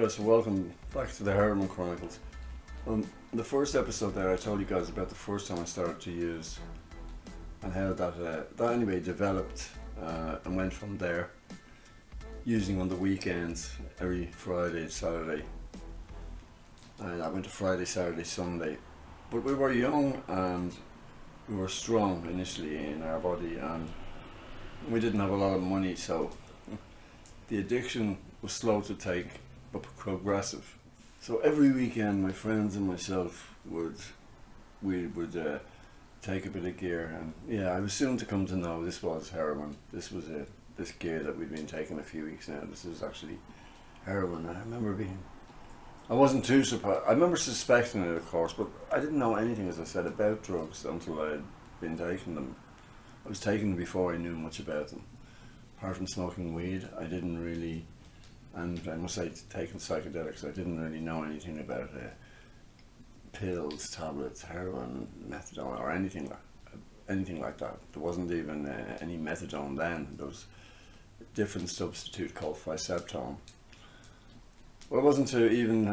So welcome back to the Heroin Chronicles. The first episode there I told you guys about the first time I started to use and how that anyway developed and went from there, using on the weekends every Friday, Saturday. And I went to Friday, Saturday, Sunday. But we were young and we were strong initially in our body, and we didn't have a lot of money, so the addiction was slow to take but progressive. So every weekend my friends and myself would take a bit of gear, and yeah, I was soon to come to know this was heroin. This was it. This gear that we'd been taking a few weeks now, this is actually heroin. I wasn't too surprised. I remember suspecting it, of course, but I didn't know anything, as I said, about drugs until I had been taking them. I was taking them before I knew much about them. Apart from smoking weed, I didn't really, and I must say, taking psychedelics, I didn't really know anything about pills, tablets, heroin, methadone, or anything like that. There wasn't even any methadone then. There was a different substitute called Phyceptone. Well, I wasn't to even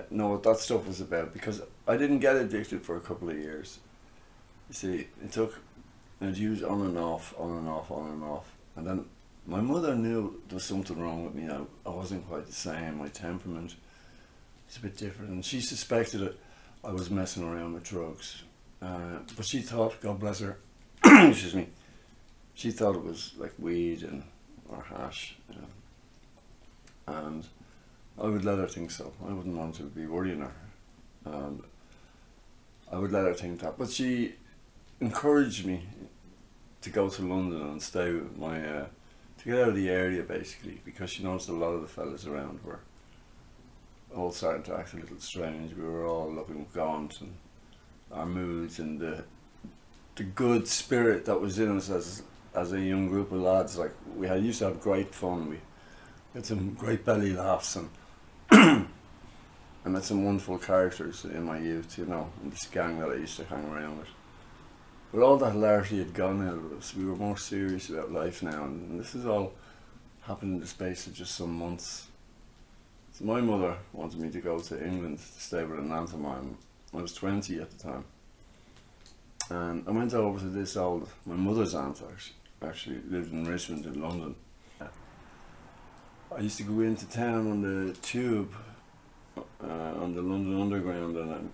know what that stuff was about, because I didn't get addicted for a couple of years. You see, it took, I'd use on and off, and then my mother knew there was something wrong with me. I wasn't quite the same. My temperament was a bit different, and she suspected it. I was messing around with drugs, but she thought, God bless her, excuse me, she thought it was like weed or hash, and I would let her think so. I wouldn't want to be worrying her, and I would let her think that. But she encouraged me to go to London and stay with my, to get out of the area basically, because she noticed a lot of the fellas around were all starting to act a little strange. We were all looking gaunt, and our moods and the good spirit that was in us as a young group of lads, like used to have great fun. We had some great belly laughs, and I met some wonderful characters in my youth, in this gang that I used to hang around with. But all that largely had gone out of us. We were more serious about life now, and this has all happened in the space of just some months. So my mother wanted me to go to England to stay with an aunt of mine. I was 20 at the time, and I went over to my mother's aunt actually lived in Richmond in London. I used to go into town on the tube, on the London Underground, and I'd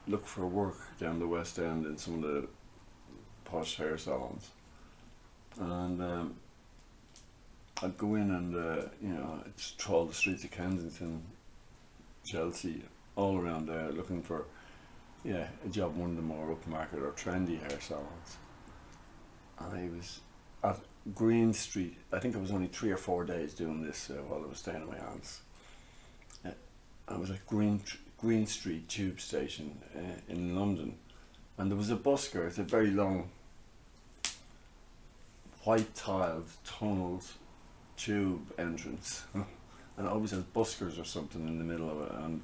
look for work down the West End in some of the posh hair salons. And I'd go in and, I'd just trawl the streets of Kensington, Chelsea, all around there, looking for, a job in one of the more upmarket or trendy hair salons. And I was at Green Street. I think I was only 3 or 4 days doing this while I was staying at my aunt's. I was at Green Street tube station in London, and there was a busker. It's a very long, white tiled, tunnelled tube entrance, and it always has buskers or something in the middle of it. And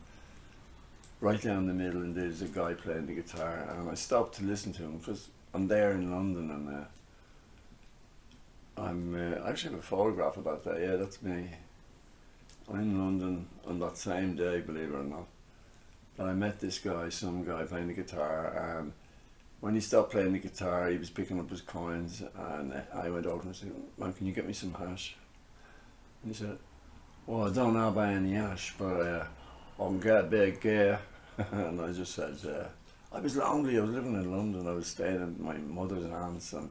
right down the middle, and there's a guy playing the guitar, and I stopped to listen to him because I'm there in London, and I actually have a photograph about that. Yeah, that's me. I'm in London on that same day, believe it or not. And I met this guy, some guy playing the guitar, and when he stopped playing the guitar, he was picking up his coins, and I went over and said, "Man, can you get me some hash?" And he said, "Well, I don't know about any hash, but I can get a big gear." And I just said, I was lonely. I was living in London. I was staying at my mother's and aunt's, and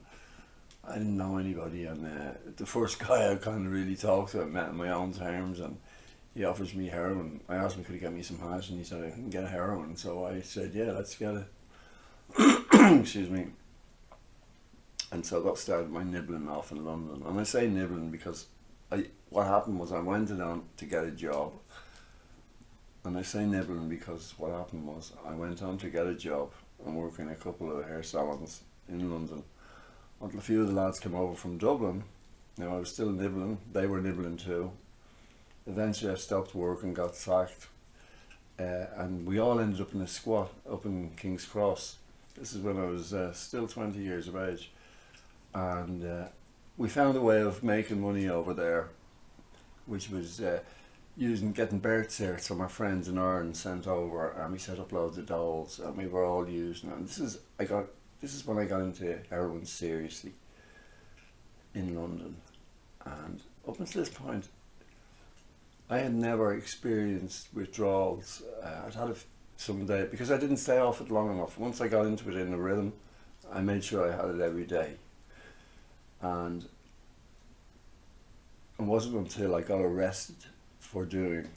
I didn't know anybody, and the first guy I kind of really talked to, I met on my own terms, and he offers me heroin. I asked him, could he get me some hash, and he said, I can get heroin. So I said, yeah, let's get it. Excuse me. And so that started my nibbling off in London. And I say nibbling because what happened was I went on to get a job. And I say nibbling because what happened was I went on to get a job and work in a couple of hair salons in London, until a few of the lads came over from Dublin. Now I was still nibbling, they were nibbling too. Eventually I stopped work and got sacked, and we all ended up in a squat up in King's Cross. This is when I was still 20 years of age, and we found a way of making money over there, which was getting birth certs from our friends in Ireland sent over, and we set up loads of dolls, and we were all using it. And this is when I got into heroin seriously in London. And up until this point, I had never experienced withdrawals. I'd had it some day because I didn't stay off it long enough. Once I got into it in a rhythm, I made sure I had it every day. And it wasn't until I got arrested for doing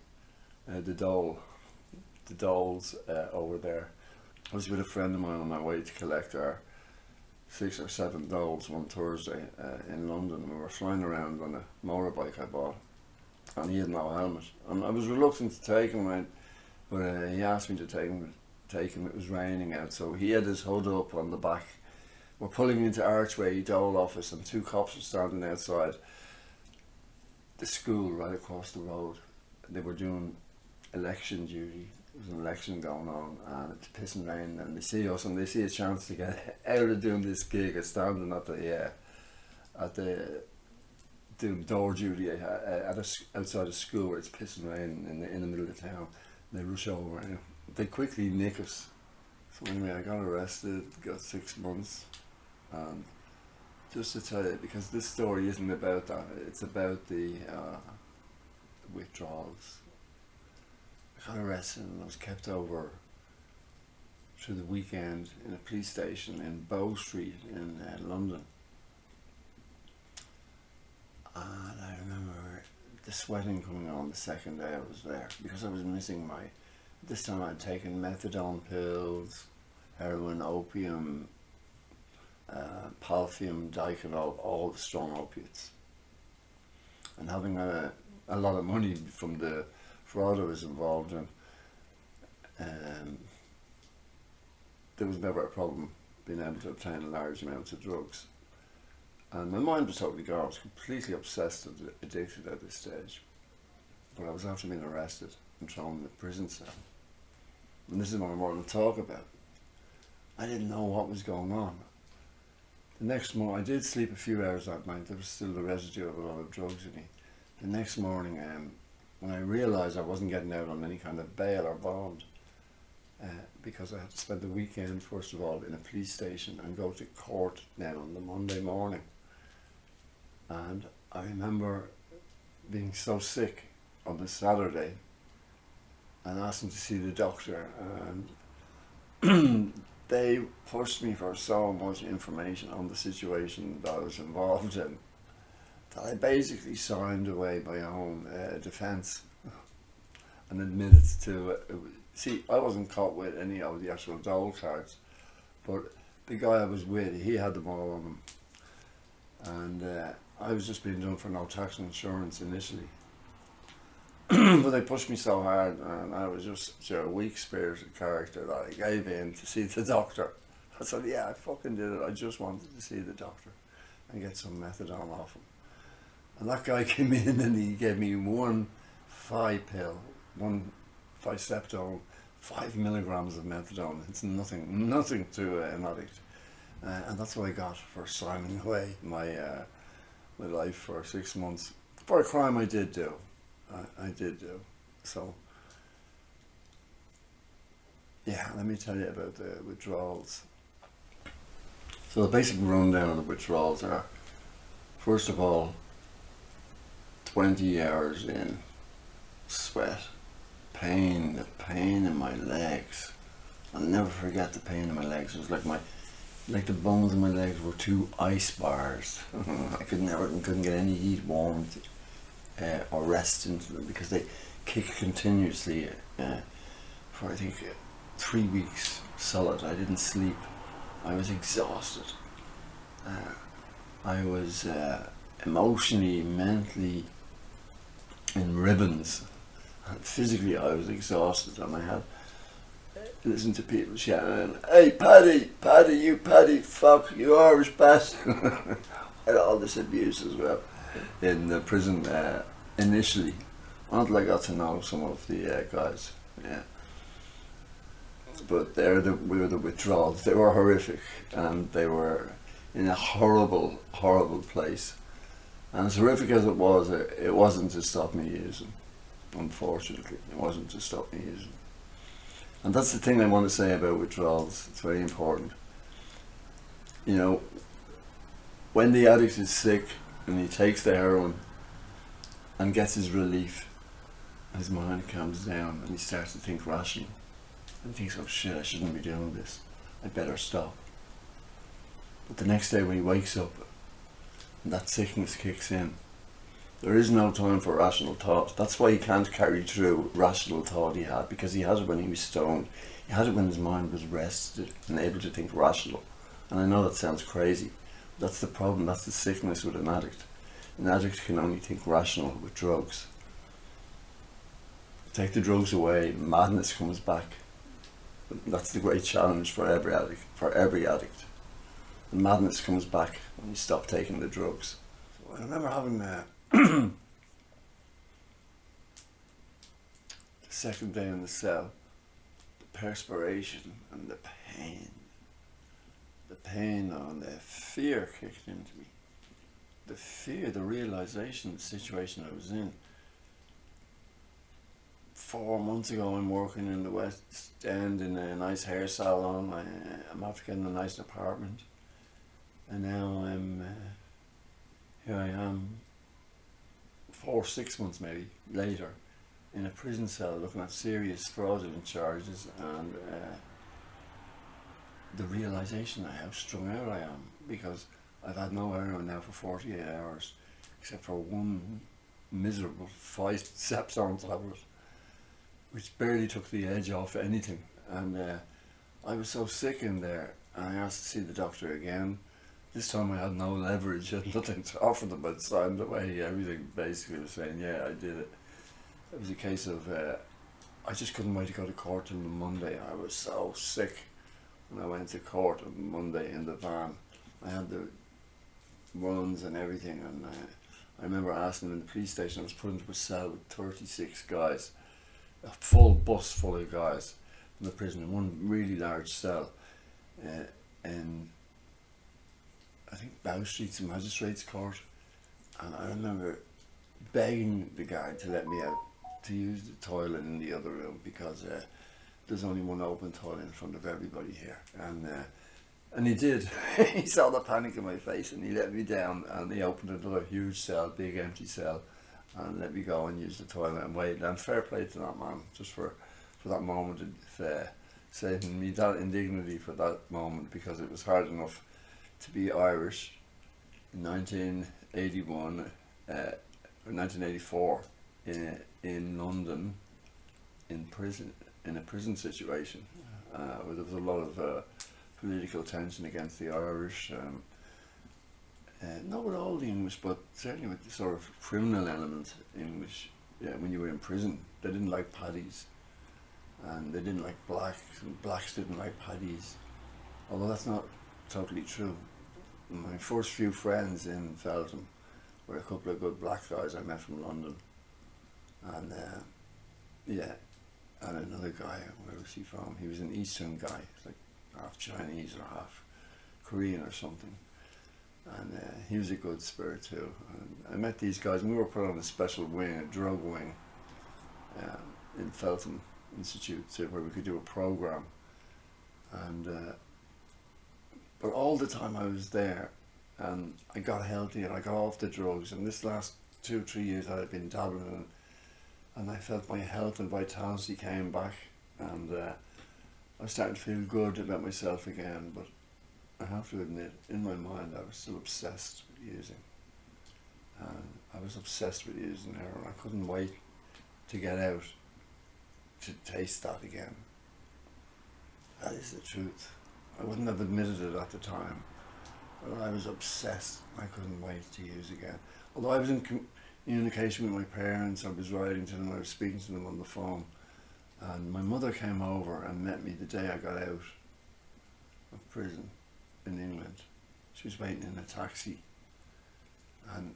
the dolls over there. I was with a friend of mine on my way to collect our 6 or 7 dolls one Thursday in London. We were flying around on a motorbike I bought, and he had no helmet. And I was reluctant to take him, but he asked me to take him. It was raining out, so he had his hood up on the back. We're pulling into Archway Dole office, and 2 cops were standing outside the school right across the road. They were doing election duty. There was an election going on, and it's pissing rain, and they see us, and they see a chance to get out of doing this gig of standing at the doing door duty outside a school where it's pissing rain in the middle of town. They rush over, and they quickly nick us. So anyway, I got arrested, got 6 months, and just to tell you, because this story isn't about that, it's about the withdrawals. I got arrested and I was kept over through the weekend in a police station in Bow Street in London. And I remember the sweating coming on the second day I was there, because I was missing this time I'd taken methadone pills, heroin, opium, palfium, diconol, all the strong opiates. And having a lot of money from the fraud I was involved in, there was never a problem being able to obtain large amounts of drugs. And my mind was totally gone. I was completely obsessed and addicted at this stage. But I was after being arrested and thrown in the prison cell. And this is what I want to talk about. I didn't know what was going on. The next morning, I did sleep a few hours that night. There was still the residue of a lot of drugs in me. The next morning, when I realised I wasn't getting out on any kind of bail or bond, because I had to spend the weekend, first of all, in a police station and go to court then on the Monday morning. And I remember being so sick on the Saturday and asking to see the doctor, and they pushed me for so much information on the situation that I was involved in that I basically signed away my own defence and admitted to it. See, I wasn't caught with any of the actual dole cards, but the guy I was with, he had them all on him. And I was just being done for no tax and insurance initially. But they pushed me so hard, and I was just such a weak-spirited character that I gave in to see the doctor. I said, yeah, I fucking did it. I just wanted to see the doctor and get some methadone off him. And that guy came in and he gave me one 5-septone, 5 milligrams of methadone. It's nothing to an addict. And that's what I got for signing away my life for 6 months for a crime I did do. I did do. So, yeah, let me tell you about the withdrawals. So the basic rundown of the withdrawals are, first of all, 20 hours in, sweat, pain, the pain in my legs. I'll never forget the pain in my legs. It was like the bones in my legs were 2 ice bars. I couldn't get any heat, warmth, or rest into them, because they kick continuously for I think 3 weeks solid. I didn't sleep. I was exhausted. I was emotionally, mentally in ribbons. Physically I was exhausted, and I had listened to people shouting, "Hey Paddy, you Paddy, fuck, you Irish bastard." I had all this abuse as well in the prison initially, until I got to know some of the guys. Yeah. But we were the withdrawals. They were horrific, and they were in a horrible, horrible place. And as horrific as it was, it wasn't to stop me using. unfortunately. It wasn't to stop me using. And that's the thing I want to say about withdrawals. It's very important. You know, when the addict is sick and he takes the heroin and gets his relief, his mind calms down and he starts to think rationally. And he thinks, oh shit, I shouldn't be doing this. I better stop. But the next day when he wakes up and that sickness kicks in, there is no time for rational thought. That's why he can't carry through rational thought he had, because he had it when he was stoned. He had it when his mind was rested and able to think rational. And I know that sounds crazy. But that's the problem. That's the sickness with an addict. An addict can only think rational with drugs. Take the drugs away, madness comes back. That's the great challenge for every addict. For every addict, the madness comes back when you stop taking the drugs. So I remember having the second day in the cell, the perspiration and the pain and the fear kicked into me. The fear, the realization of the situation I was in. 4 months ago, I'm working in the West End in a nice hair salon. I'm after getting a nice apartment, and now here I am, 6 months maybe later, in a prison cell looking at serious fraudulent charges, and the realization of how strung out I am, because I've had no heroin now for 48 hours, except for one miserable 5 Septone tablet, which barely took the edge off anything. And I was so sick in there, and I asked to see the doctor again. This time I had no leverage, I had nothing to offer them. I'd signed away everything, basically was saying, yeah, I did it. It was a case of, I just couldn't wait to go to court on the Monday. I was so sick when I went to court on Monday in the van. I had the runs and everything, and I remember asking them in the police station. I was put into a cell with 36 guys, a full bus full of guys in the prison, in one really large cell in, I think, Bow Street's Magistrates Court. And I remember begging the guard to let me out to use the toilet in the other room, because there's only one open toilet in front of everybody here. And he did. He saw the panic in my face, and he let me down, and he opened another huge cell, big empty cell, and let me go and use the toilet and wait. And fair play to that man, just for that moment of saving me that indignity for that moment, because it was hard enough to be Irish in 1981 or 1984 in London, in prison, in a prison situation where there was a lot of political tension against the Irish. Not with all the English, but certainly with the sort of criminal element English. Yeah, when you were in prison, they didn't like paddies, and they didn't like blacks, and blacks didn't like paddies. Although that's not totally true. My first few friends in Feltham were a couple of good black guys I met from London, and yeah, and another guy. Where was he from? He was an Eastern guy, like half Chinese or half Korean or something. And he was a good spirit too. And I met these guys, and we were put on a special wing, a drug wing, in Feltham Institute, where we could do a program. And but all the time I was there, and I got healthy and I got off the drugs. And this last 2-3 years that I've been dabbling in, and I felt my health and vitality came back, and I was starting to feel good about myself again. But I have to admit, in my mind, I was still obsessed with using. I was obsessed with using heroin. I couldn't wait to get out to taste that again. That is the truth. I wouldn't have admitted it at the time, but I was obsessed. I couldn't wait to use again. Although I was in communication with my parents, I was writing to them, I was speaking to them on the phone, and my mother came over and met me the day I got out of prison in England. She was waiting in a taxi, and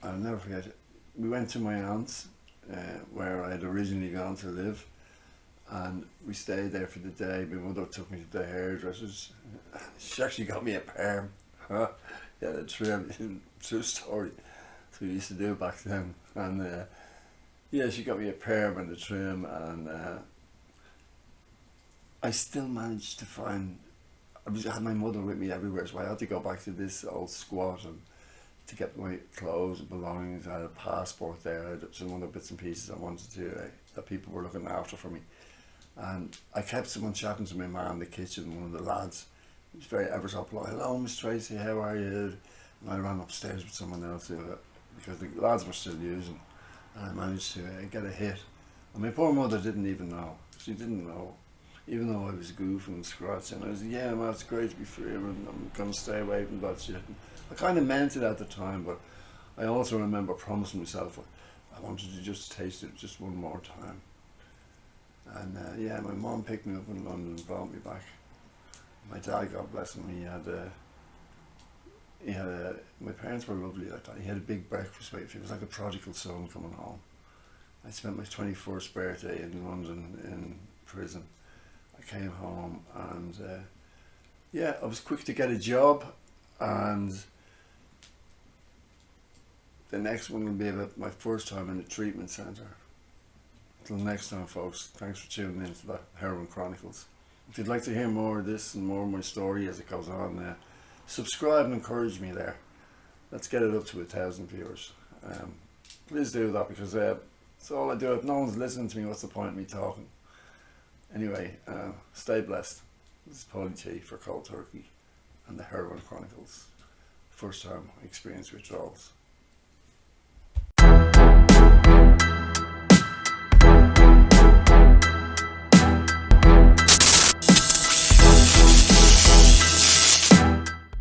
I'll never forget it. We went to my aunt's, where I had originally gone to live, and we stayed there for the day. My mother took me to the hairdressers. She actually got me a perm. Yeah, the true story. So we used to do back then. And yeah, she got me a perm and a trim, and I still managed to find. I had my mother with me everywhere, so I had to go back to this old squat and to get my clothes and belongings. I had a passport there. I had some other bits and pieces I wanted to that people were looking after for me, and I kept someone chatting to my man in the kitchen. One of the lads, he was very ever so polite. Hello, Miss Tracy, how are you? And I ran upstairs with someone else because the lads were still using, and I managed to get a hit. And my poor mother didn't even know. She didn't know. Even though I was goofing and scratching, I was like, yeah, man, it's great to be free, and I'm going to stay away from that shit. And I kind of meant it at the time, but I also remember promising myself I wanted to just taste it just one more time. And yeah, my mom picked me up in London and brought me back. My dad, God bless him, my parents were lovely like that. He had a big breakfast wait for me. It was like a prodigal son coming home. I spent my 21st birthday in London in prison. I came home and yeah, I was quick to get a job, and the next one will be about my first time in a treatment centre. Until next time, folks, thanks for tuning in to the Heroin Chronicles. If you'd like to hear more of this and more of my story as it goes on, subscribe and encourage me there. Let's get it up to 1,000 viewers. Please do that, because it's all I do. If no one's listening to me, what's the point of me talking? Anyway, stay blessed. This is Pauly T for Cold Turkey and the Heroin Chronicles. First time experience withdrawals.